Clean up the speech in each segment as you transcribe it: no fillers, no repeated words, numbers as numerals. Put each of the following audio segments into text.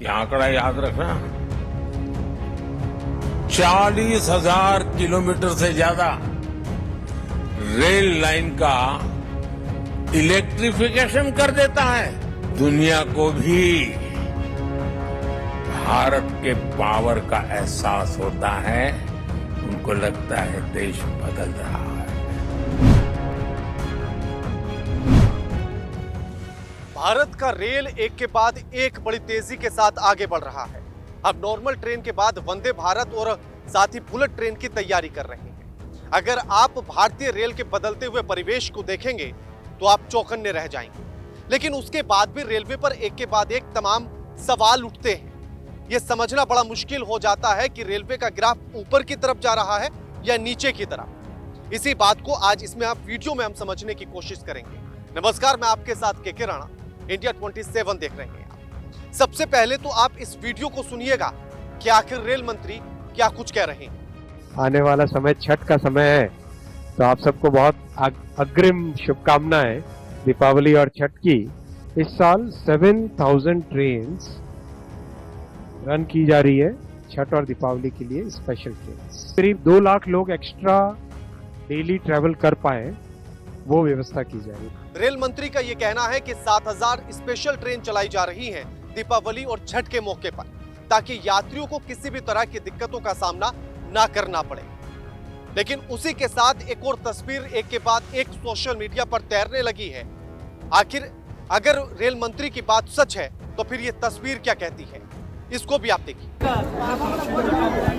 ये आंकड़ा याद रखना, 40,000 किलोमीटर से ज्यादा रेल लाइन का इलेक्ट्रिफिकेशन कर देता है। दुनिया को भी भारत के पावर का एहसास होता है, उनको लगता है देश बदल रहा है। भारत का रेल एक के बाद एक बड़ी तेजी के साथ आगे बढ़ रहा है। अब नॉर्मल ट्रेन के बाद वंदे भारत और साथ ही बुलेट ट्रेन की तैयारी कर रहे हैं। अगर आप भारतीय रेल के बदलते हुए परिवेश को देखेंगे तो आप चौकन्ने रह जाएंगे। लेकिन उसके बाद भी रेलवे पर एक के बाद एक तमाम सवाल उठते हैं। यह समझना बड़ा मुश्किल हो जाता है कि रेलवे का ग्राफ ऊपर की तरफ जा रहा है या नीचे की तरफ। इसी बात को आज इसमें आप वीडियो में हम समझने की कोशिश करेंगे। नमस्कार, मैं आपके साथ के राणा, इंडिया 27 देख रहे हैं आप। सबसे पहले तो आप इस वीडियो को सुनिएगा कि आखिर रेल मंत्री क्या कुछ कह रहे हैं। आने वाला समय छठ का समय है, तो आप सबको बहुत अग्रिम शुभकामनाएं दीपावली और छठ की। इस साल 7,000 ट्रेन रन की जा रही है छठ और दीपावली के लिए, स्पेशल ट्रेन। करीब 2 लाख लोग एक्स्ट्रा डेली ट्रैवल कर पाए, वो व्यवस्था की जाएगी। रेल मंत्री का यह कहना है कि 7,000 स्पेशल ट्रेन चलाई जा रही हैं दीपावली और छठ के मौके पर, ताकि यात्रियों को किसी भी तरह की दिक्कतों का सामना ना करना पड़े। लेकिन उसी के साथ एक और तस्वीर एक के बाद एक सोशल मीडिया पर तैरने लगी है। आखिर अगर रेल मंत्री की बात सच है तो फिर ये तस्वीर क्या कहती है, इसको भी आप देखिए।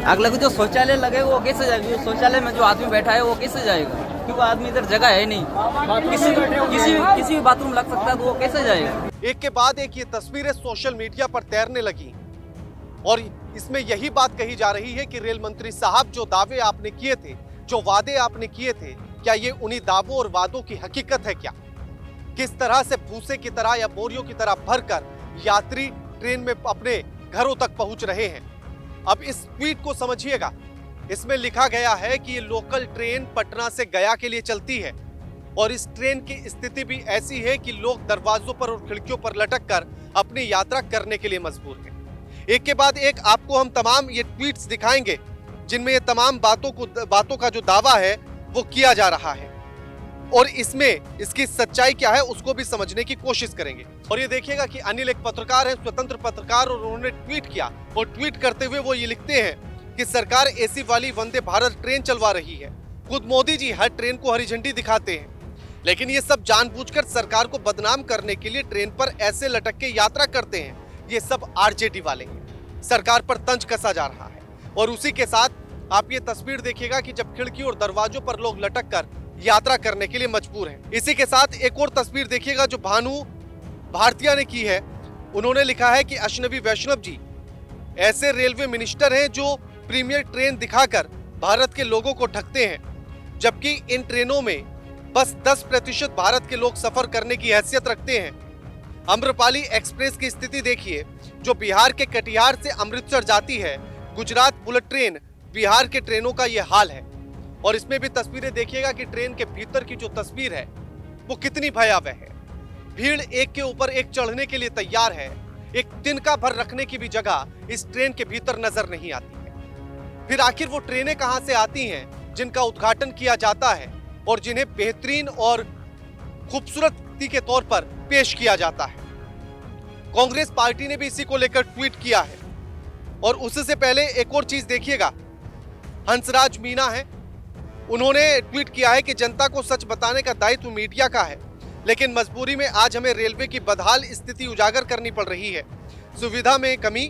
अगला को जो शौचालय लगे वो कैसे जाएगा? जो शौचालय में जो आदमी बैठा है वो कैसे जाएगा? क्योंकि आदमी इधर जगह है नहीं, किसी भी बाथरूम लग सकता है, तो वो कैसे जाएगा? एक के बाद एक ये तस्वीरें सोशल मीडिया पर तैरने लगी और इसमें यही बात कही जा रही है कि रेल मंत्री साहब, जो दावे आपने किए थे, जो वादे आपने किए थे, क्या ये उन्हीं दावों और वादों की हकीकत है क्या? किस तरह से भूसे की तरह या बोरियों की तरह भरकर यात्री ट्रेन में अपने घरों तक पहुंच रहे हैं। अब इस ट्वीट को समझिएगा। इसमें लिखा गया है कि ये लोकल ट्रेन पटना से गया के लिए चलती है और इस ट्रेन की स्थिति भी ऐसी है कि लोग दरवाजों पर और खिड़कियों पर लटक कर अपनी यात्रा करने के लिए मजबूर हैं। एक के बाद एक आपको हम तमाम ये ट्वीट्स दिखाएंगे जिनमें ये तमाम बातों का जो दावा है वो किया जा रहा है और इसमें इसकी सच्चाई क्या है उसको भी समझने की कोशिश करेंगे। और ये देखिएगा कि अनिल एक पत्रकार है, स्वतंत्र पत्रकार, और उन्होंने ट्वीट किया और ट्वीट करते हुए वो ये लिखते हैं कि सरकार एसी वाली वंदे भारत ट्रेन चलवा रही है। खुद मोदी जी हर ट्रेन को हरी झंडी दिखाते हैं, लेकिन ये सब जानबूझकर सरकार को बदनाम करने के लिए ट्रेन पर ऐसे लटक के यात्रा करते हैं। ये सब आरजेडी वाले हैं। सरकार पर तंज कसा जा रहा है। और उसी के साथ आप ये तस्वीर देखिएगा कि जब खिड़की और दरवाजों पर लोग लटक कर यात्रा करने के लिए मजबूर हैं। इसी के साथ एक और तस्वीर देखिएगा जो भानु भारतीया ने की है। उन्होंने लिखा है कि अश्नवी वैष्णव जी ऐसे रेलवे मिनिस्टर हैं जो प्रीमियर ट्रेन दिखाकर भारत के लोगों को ठगते हैं, जबकि इन ट्रेनों में बस 10% भारत के लोग सफर करने की हैसियत रखते हैं। अम्रपाली एक्सप्रेस की स्थिति देखिए, जो बिहार के कटिहार से अमृतसर जाती है। गुजरात बुलेट ट्रेन, बिहार के ट्रेनों का यह हाल है। और इसमें भी तस्वीरें देखिएगा कि ट्रेन के भीतर की जो तस्वीर है वो कितनी भयावह है। भीड़ एक के ऊपर एक चढ़ने के लिए तैयार है। एक तिनका भर रखने की भी जगह इस ट्रेन के भीतर नजर नहीं आती है। फिर आखिर वो ट्रेनें कहां से आती हैं जिनका उद्घाटन किया जाता है और जिन्हें बेहतरीन और खूबसूरती के तौर पर पेश किया जाता है? कांग्रेस पार्टी ने भी इसी को लेकर ट्वीट किया है। और उससे पहले एक और चीज देखिएगा, हंसराज मीना है, उन्होंने ट्वीट किया है कि जनता को सच बताने का दायित्व मीडिया का है, लेकिन मजबूरी में आज हमें रेलवे की बदहाल स्थिति उजागर करनी पड़ रही है। सुविधा में कमी,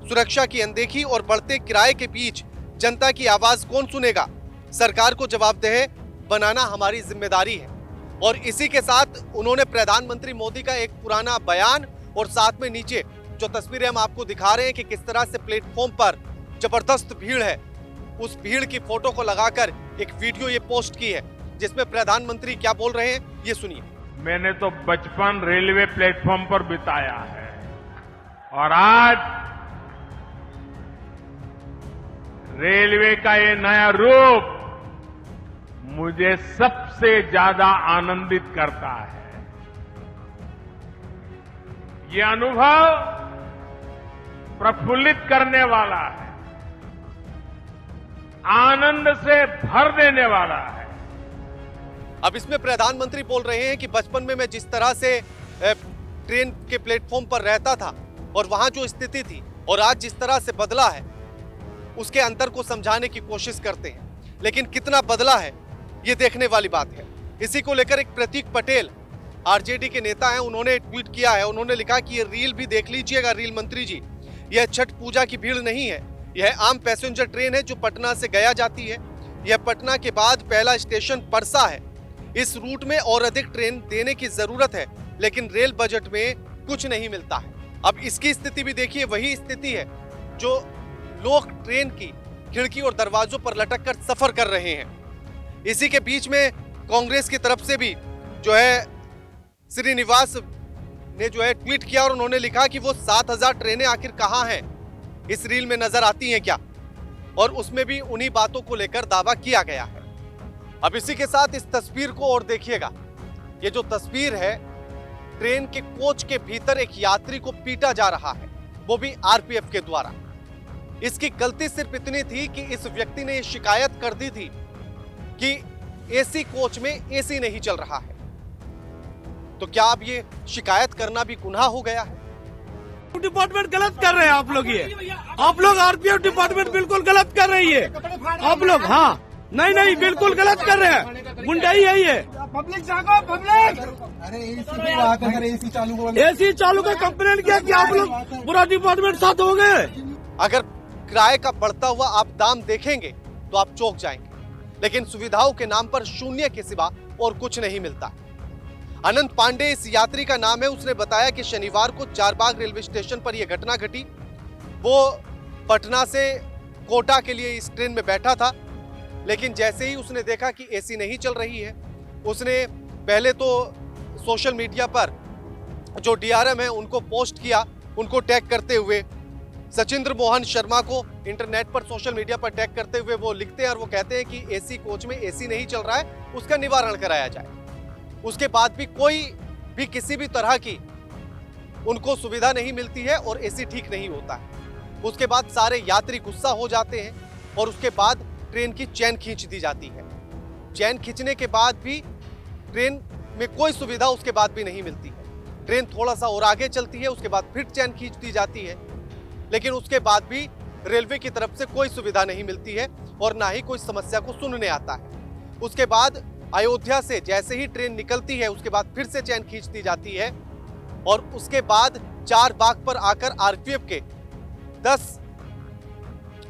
सुरक्षा की अनदेखी और बढ़ते किराए के बीच जनता की आवाज कौन सुनेगा? सरकार को जवाबदेह बनाना हमारी जिम्मेदारी है। और इसी के साथ उन्होंने प्रधानमंत्री मोदी का एक पुराना बयान और साथ में नीचे जो तस्वीरें हम आपको दिखा रहे हैं कि किस तरह से प्लेटफॉर्म पर जबरदस्त भीड़ है, उस भीड़ की फोटो को लगाकर एक वीडियो ये पोस्ट की है जिसमें प्रधानमंत्री क्या बोल रहे हैं, ये सुनिए। मैंने तो बचपन रेलवे प्लेटफॉर्म पर बिताया है और आज रेलवे का ये नया रूप मुझे सबसे ज्यादा आनंदित करता है। ये अनुभव प्रफुल्लित करने वाला है, आनंद से भर देने वाला है। अब इसमें प्रधानमंत्री बोल रहे हैं कि बचपन में मैं जिस तरह से ट्रेन के प्लेटफॉर्म पर रहता था और वहां जो स्थिति थी और आज जिस तरह से बदला है, उसके अंतर को समझाने की कोशिश करते हैं। लेकिन कितना बदला है ये देखने वाली बात है। इसी को लेकर एक प्रतीक पटेल आरजेडी के नेता हैं, उन्होंने ट्वीट किया है। उन्होंने लिखा कि ये रील भी देख लीजिएगा रील मंत्री जी, यह छठ पूजा की भीड़ नहीं है, यह आम पैसेंजर ट्रेन है जो पटना से गया जाती है। यह पटना के बाद पहला स्टेशन परसा है। इस रूट में और अधिक ट्रेन देने की जरूरत है, लेकिन रेल बजट में कुछ नहीं मिलता है। अब इसकी स्थिति भी देखिए, वही स्थिति है जो लोग ट्रेन की खिड़की और दरवाजों पर लटक कर सफर कर रहे हैं। इसी के बीच में कांग्रेस की तरफ से भी जो है श्रीनिवास ने जो है ट्वीट किया और उन्होंने लिखा कि वो 7000 ट्रेनें आखिर कहां हैं, इस रील में नजर आती हैं क्या? और उसमें भी उन्हीं बातों को लेकर दावा किया गया है। अब इसी के साथ इस तस्वीर को और देखिएगा। ये जो तस्वीर है, ट्रेन के कोच के भीतर एक यात्री को पीटा जा रहा है, वो भी आरपीएफ के द्वारा। इसकी गलती सिर्फ इतनी थी कि इस व्यक्ति ने शिकायत कर दी थी कि एसी कोच में एसी नहीं चल रहा है। तो क्या अब ये शिकायत करना भी गुनाह हो गया है? डिपार्टमेंट गलत कर रहे हैं आप लोग। ये आप लोग आरपीएफ डिपार्टमेंट बिल्कुल गलत कर रही है आप लोग। हाँ, नहीं बिल्कुल गलत कर रहे हैं, गुंडाई है ये। पब्लिक जागो, पब्लिक। अरे एसी चालू का कंप्लेंट किया कि आप लोग पूरा डिपार्टमेंट साथ हो गए। अगर किराए का बढ़ता हुआ आप दाम देखेंगे तो आप चौंक जाएंगे, लेकिन सुविधाओं के नाम पर शून्य के सिवा और कुछ नहीं मिलता। अनंत पांडे इस यात्री का नाम है। उसने बताया कि शनिवार को चारबाग रेलवे स्टेशन पर यह घटना घटी। वो पटना से कोटा के लिए इस ट्रेन में बैठा था, लेकिन जैसे ही उसने देखा कि एसी नहीं चल रही है, उसने पहले तो सोशल मीडिया पर जो डीआरएम है उनको पोस्ट किया, उनको टैग करते हुए। सचिंद्र मोहन शर्मा को इंटरनेट पर सोशल मीडिया पर टैग करते हुए वो लिखते हैं और वो कहते हैं कि एसी कोच में एसी नहीं चल रहा है, उसका निवारण कराया जाए। उसके बाद भी कोई भी किसी भी तरह की उनको सुविधा नहीं मिलती है और एसी ठीक नहीं होता है। उसके बाद सारे यात्री गुस्सा हो जाते हैं और उसके बाद ट्रेन की चैन खींच दी जाती है। चैन खींचने के बाद भी ट्रेन में कोई सुविधा उसके बाद भी नहीं मिलती है। ट्रेन थोड़ा सा और आगे चलती है, उसके बाद फिर चैन खींच दी जाती है, लेकिन उसके बाद भी रेलवे की तरफ से कोई सुविधा नहीं मिलती है और ना ही कोई समस्या को सुनने आता है। उसके बाद अयोध्या से जैसे ही ट्रेन निकलती है, उसके बाद फिर से चैन खींच दी जाती है और उसके बाद चारबाग पर आकर आरपीएफ के 10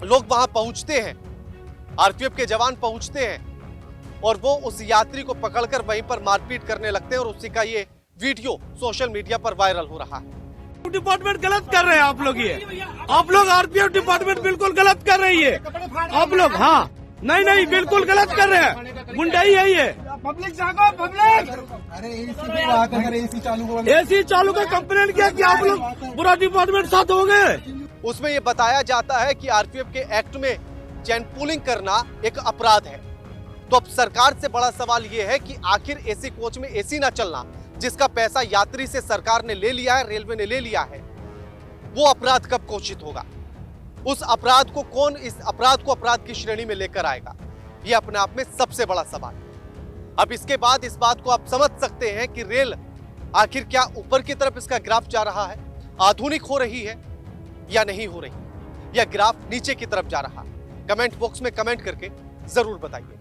लोग वहां पहुंचते हैं, आरपीएफ के जवान पहुंचते हैं और वो उस यात्री को पकड़कर वहीं पर मारपीट करने लगते हैं और उसी का ये वीडियो सोशल मीडिया पर वायरल हो रहा है। डिपार्टमेंट गलत कर रहे हैं आप लोग। ये आप लोग आरपीएफ डिपार्टमेंट बिल्कुल गलत कर रही है आप लोग। हाँ, नहीं बिल्कुल गलत कर रहे हैं, गुंडाई है ये। पब्लिक जागो, पब्लिक। अरे एसी चालू का कंप्लेंट किया कि आप लोग पूरा डिपार्टमेंट साथ हो गए। उसमें ये बताया जाता है कि आरपीएफ के एक्ट में चैन पुलिंग करना एक अपराध है। तो अब सरकार से बड़ा सवाल ये है कि आखिर एसी कोच में एसी ना चलना, जिसका पैसा यात्री से सरकार ने ले लिया है, रेलवे ने ले लिया है, वो अपराध कब घोषित होगा? उस अपराध को कौन इस अपराध को अपराध की श्रेणी में लेकर आएगा? ये अपने आप में सबसे बड़ा सवाल है। अब इसके बाद इस बात को आप समझ सकते हैं कि रेल आखिर क्या ऊपर की तरफ इसका ग्राफ जा रहा है, आधुनिक हो रही है या नहीं हो रही, या ग्राफ नीचे की तरफ जा रहा है? कमेंट बॉक्स में कमेंट करके जरूर बताइए।